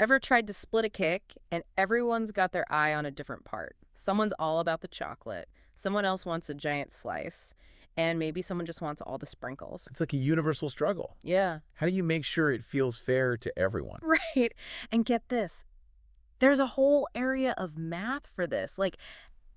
Ever tried to split a cake and everyone's got their eye on a different part? Someone's all about the chocolate, someone else wants a giant slice, and maybe someone just wants all the sprinkles. It's like a universal struggle. Yeah. How do you make sure it feels fair to everyone? Right. And get this, there's a whole area of math for this, like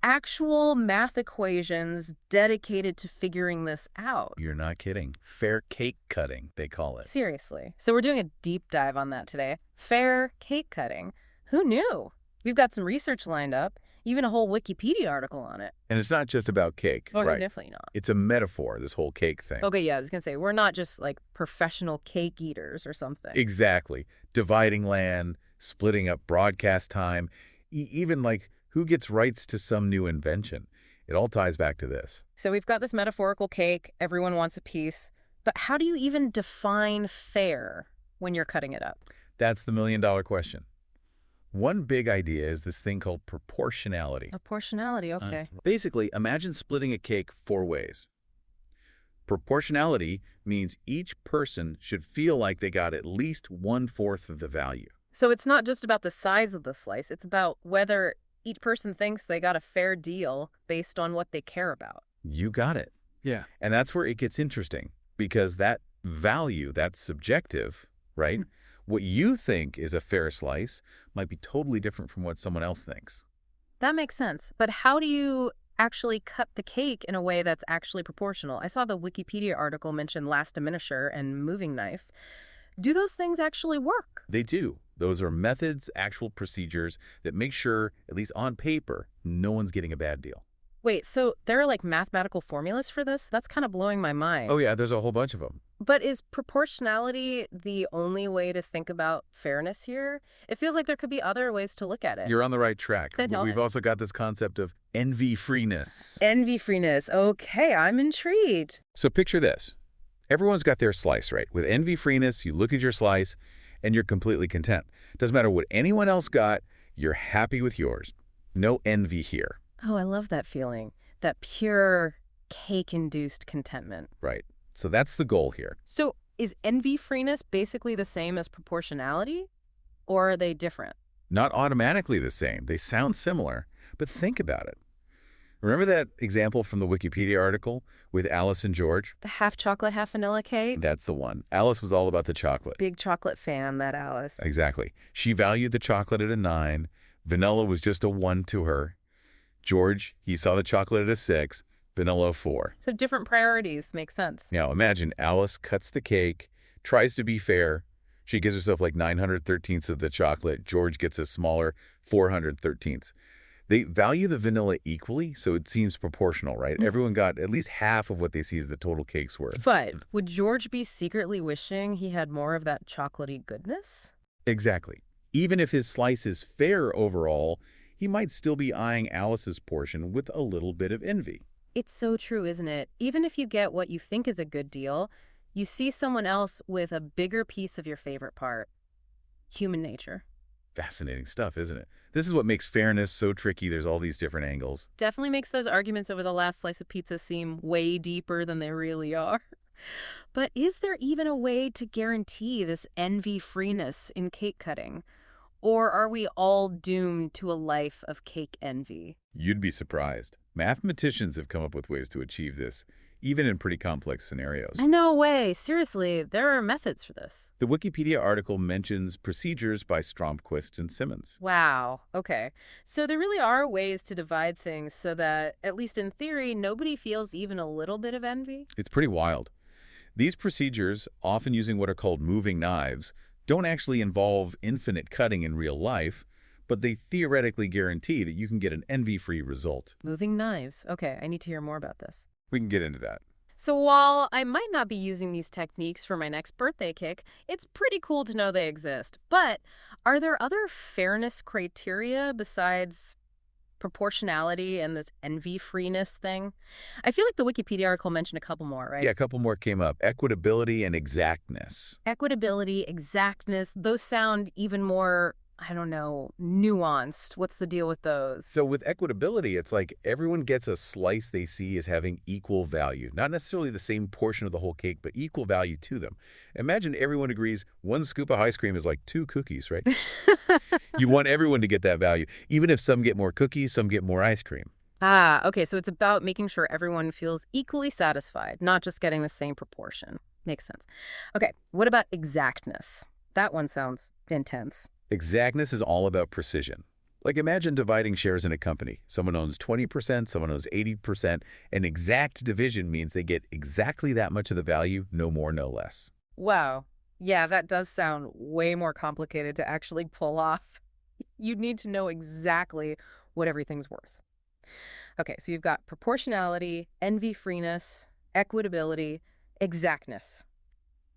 actual math equations dedicated to figuring this out. You're not kidding. Fair cake cutting, they call it. Seriously. So we're doing a deep dive on that today. Fair cake cutting. Who knew? We've got some research lined up, even a whole Wikipedia article on it. And it's not just about cake, Oh, no, right? definitely not. It's a metaphor, this whole cake thing. Okay, yeah, I was going to say, we're not just like professional cake eaters or something. Exactly. Dividing land, splitting up broadcast time, even like who gets rights to some new invention. It all ties back to this. So we've got this metaphorical cake, everyone wants a piece, but how do you even define fair when you're cutting it up? That's the million-dollar question. One big idea is this thing called proportionality. Proportionality, okay. Basically, imagine splitting a cake 4 ways. Proportionality means each person should feel like they got at least 1/4 of the value. So it's not just about the size of the slice, it's about whether each person thinks they got a fair deal based on what they care about. You got it. Yeah. And that's where it gets interesting, because that value, that's subjective, right? What you think is a fair slice might be totally different from what someone else thinks. That makes sense. But how do you actually cut the cake in a way that's actually proportional? I saw the Wikipedia article mention last diminisher and moving knife. Do those things actually work? They do. Those are methods, actual procedures that make sure, at least on paper, no one's getting a bad deal. Wait, so there are like mathematical formulas for this? That's kind of blowing my mind. Oh yeah, there's a whole bunch of them. But is proportionality the only way to think about fairness here? It feels like there could be other ways to look at it. You're on the right track. Good We've knowledge. also got this concept of envy-freeness. Envy-freeness. Okay, I'm intrigued. So picture this. Everyone's got their slice, right? With envy-freeness, you look at your slice and you're completely content. Doesn't matter what anyone else got, you're happy with yours. No envy here. Oh, I love that feeling. That pure cake-induced contentment. Right. So that's the goal here. So is envy-freeness basically the same as proportionality? Or are they different? Not automatically the same. They sound similar, but think about it. Remember that example from the Wikipedia article with Alice and George? The half chocolate, half vanilla cake? That's the one. Alice was all about the chocolate. Big chocolate fan, that Alice. Exactly. She valued the chocolate at a 9. Vanilla was just a 1 to her. George, he saw the chocolate at a 6. Vanilla a 4. So different priorities. Makes sense. Now imagine Alice cuts the cake, tries to be fair. She gives herself like 913ths of the chocolate. George gets a smaller 413ths. They value the vanilla equally, so it seems proportional, right? Everyone got at least half of what they see as the total cake's worth. But would George be secretly wishing he had more of that chocolatey goodness? Exactly. Even if his slice is fair overall, he might still be eyeing Alice's portion with a little bit of envy. It's so true, isn't it? Even if you get what you think is a good deal, you see someone else with a bigger piece of your favorite part. Human nature. Fascinating stuff, isn't it? This is what makes fairness so tricky. There's all these different angles. Definitely makes those arguments over the last slice of pizza seem way deeper than they really are. But is there even a way to guarantee this envy-freeness in cake cutting? Or are we all doomed to a life of cake envy? You'd be surprised. Mathematicians have come up with ways to achieve this, even in pretty complex scenarios. No way. Seriously, there are methods for this. The Wikipedia article mentions procedures by Stromquist and Simmons. Wow. Okay. So there really are ways to divide things so that, at least in theory, nobody feels even a little bit of envy? It's pretty wild. These procedures, often using what are called moving knives, don't actually involve infinite cutting in real life, but they theoretically guarantee that you can get an envy-free result. Moving knives. Okay, I need to hear more about this. We can get into that. So while I might not be using these techniques for my next birthday cake, it's pretty cool to know they exist. But are there other fairness criteria besides proportionality and this envy-freeness thing? I feel like the Wikipedia article mentioned a couple more, right? Yeah, a couple more came up. Equitability and exactness. Equitability, exactness, those sound even more I don't know, nuanced. What's the deal with those? So with equitability, it's like everyone gets a slice they see as having equal value. Not necessarily the same portion of the whole cake, but equal value to them. Imagine everyone agrees one scoop of ice cream is like 2 cookies, right? You want everyone to get that value. Even if some get more cookies, some get more ice cream. Ah, okay, so it's about making sure everyone feels equally satisfied, not just getting the same proportion. Makes sense. Okay, what about exactness? That one sounds intense. Exactness is all about precision. Like imagine dividing shares in a company. Someone owns 20%, someone owns 80%. An exact division means they get exactly that much of the value, no more, no less. Wow. Yeah, that does sound way more complicated to actually pull off. You'd need to know exactly what everything's worth. Okay, so you've got proportionality, envy-freeness, equitability, exactness.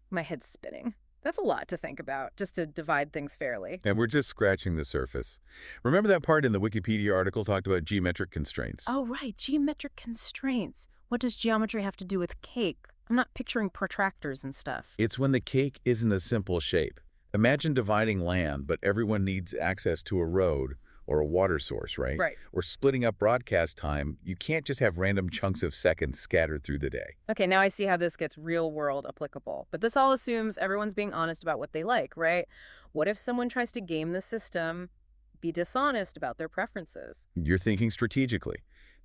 My head's spinning. That's a lot to think about, just to divide things fairly. And we're just scratching the surface. Remember that part in the Wikipedia article talked about geometric constraints? Oh, right, geometric constraints. What does geometry have to do with cake? I'm not picturing protractors and stuff. It's when the cake isn't a simple shape. Imagine dividing land, but everyone needs access to a road or a water source, right? Right. Or splitting up broadcast time. You can't just have random chunks of seconds scattered through the day. Okay, now I see how this gets real world applicable. But this all assumes everyone's being honest about what they like, right? What if someone tries to game the system, be dishonest about their preferences? You're thinking strategically.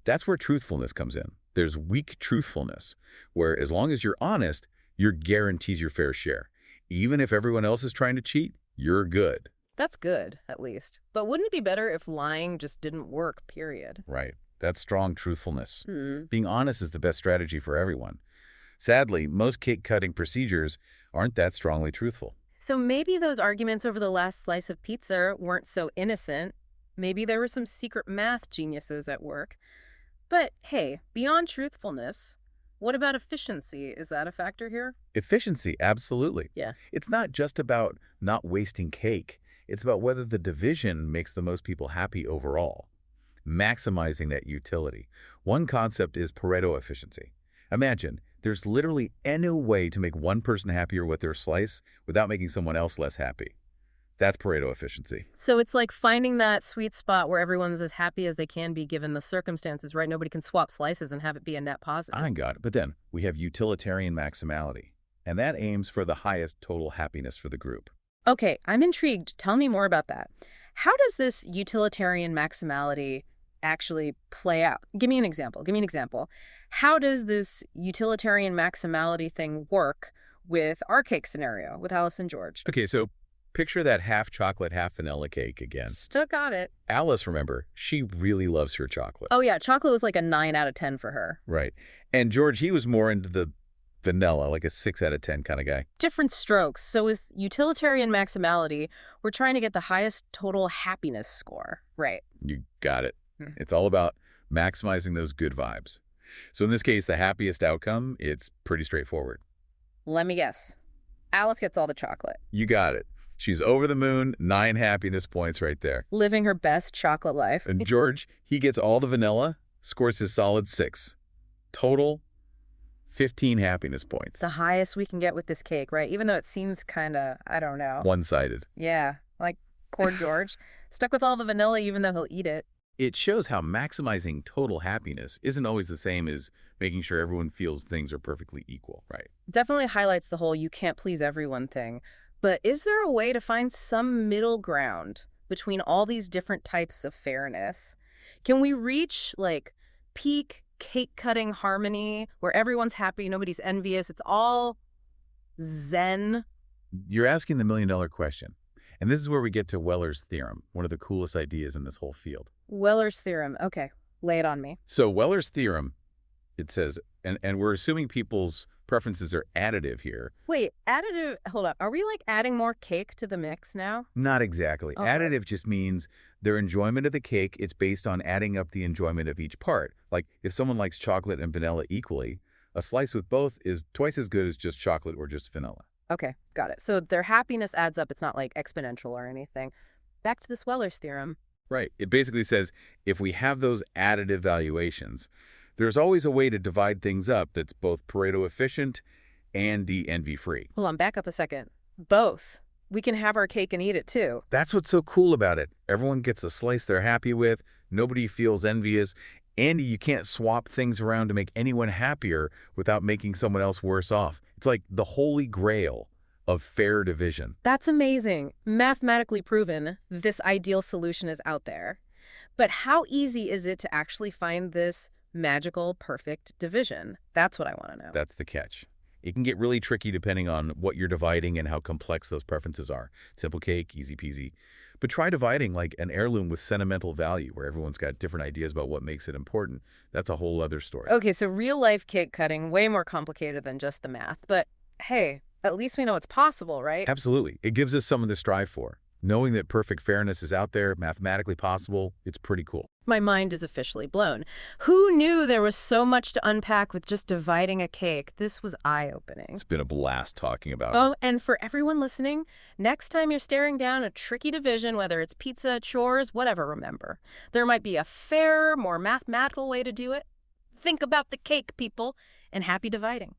That's where truthfulness comes in. There's weak truthfulness, where as long as you're honest, you're guarantees your fair share. Even if everyone else is trying to cheat, you're good. That's good, at least. But wouldn't it be better if lying just didn't work, period? Right. That's strong truthfulness. Hmm. Being honest is the best strategy for everyone. Sadly, most cake-cutting procedures aren't that strongly truthful. So maybe those arguments over the last slice of pizza weren't so innocent. Maybe there were some secret math geniuses at work. But hey, beyond truthfulness, what about efficiency? Is that a factor here? Efficiency, absolutely. Yeah. It's not just about not wasting cake. It's about whether the division makes the most people happy overall. Maximizing that utility. One concept is Pareto efficiency. Imagine, there's literally any way to make one person happier with their slice without making someone else less happy. That's Pareto efficiency. So it's like finding that sweet spot where everyone's as happy as they can be given the circumstances, right? Nobody can swap slices and have it be a net positive. I got it. But then we have utilitarian maximality, and that aims for the highest total happiness for the group. Okay, I'm intrigued. Tell me more about that. How does this utilitarian maximality actually play out? Give me an example. Give me an example. How does this utilitarian maximality thing work with our cake scenario with Alice and George? Okay, so picture that half chocolate, half vanilla cake again. Still got it. Alice, remember, she really loves her chocolate. Oh, yeah. Chocolate was like a 9 out of 10 for her. Right. And George, he was more into the vanilla, like a 6 out of 10 kind of guy. Different strokes. So with utilitarian maximality, we're trying to get the highest total happiness score. Right. You got it. Hmm. It's all about maximizing those good vibes. So in this case, the happiest outcome, it's pretty straightforward. Let me guess. Alice gets all the chocolate. You got it. She's over the moon, 9 happiness points right there. Living her best chocolate life. And George, he gets all the vanilla, scores his solid 6. Total, 15 happiness points. The highest we can get with this cake, right? Even though it seems kind of, I don't know. One-sided. Yeah, like poor George. Stuck with all the vanilla even though he'll eat it. It shows how maximizing total happiness isn't always the same as making sure everyone feels things are perfectly equal, right? Definitely highlights the whole you can't please everyone thing. But is there a way to find some middle ground between all these different types of fairness? Can we reach, like, peak cake-cutting harmony where everyone's happy, nobody's envious, it's all zen? You're asking the million-dollar question. And this is where we get to Weller's theorem, one of the coolest ideas in this whole field. Weller's theorem. Okay, lay it on me. So Weller's theorem, it says, and we're assuming people's preferences are additive here. Wait, additive, hold up. Are we like adding more cake to the mix now? Not exactly. Okay. Additive just means their enjoyment of the cake, it's based on adding up the enjoyment of each part. Like if someone likes chocolate and vanilla equally, a slice with both is twice as good as just chocolate or just vanilla. Okay, got it. So their happiness adds up. It's not like exponential or anything. Back to this Weller's theorem. Right. It basically says if we have those additive valuations, there's always a way to divide things up that's both Pareto efficient and envy-free. Hold on, back up a second. Both. we can have our cake and eat it too. That's what's so cool about it. Everyone gets a slice they're happy with. Nobody feels envious. And you can't swap things around to make anyone happier without making someone else worse off. It's like the holy grail of fair division. That's amazing. Mathematically proven, this ideal solution is out there. But how easy is it to actually find this magical, perfect division? That's what I want to know. That's the catch. It can get really tricky depending on what you're dividing and how complex those preferences are. Simple cake, easy peasy. But try dividing like an heirloom with sentimental value where everyone's got different ideas about what makes it important. That's a whole other story. Okay, so real-life cake cutting, way more complicated than just the math. But hey, at least we know it's possible, right? Absolutely. It gives us something to strive for. Knowing that perfect fairness is out there, mathematically possible, it's pretty cool. My mind is officially blown. Who knew there was so much to unpack with just dividing a cake? This was eye-opening. It's been a blast talking about it. Oh, and for everyone listening, next time you're staring down a tricky division, whether it's pizza, chores, whatever, remember, there might be a fairer, more mathematical way to do it. Think about the cake, people, and happy dividing.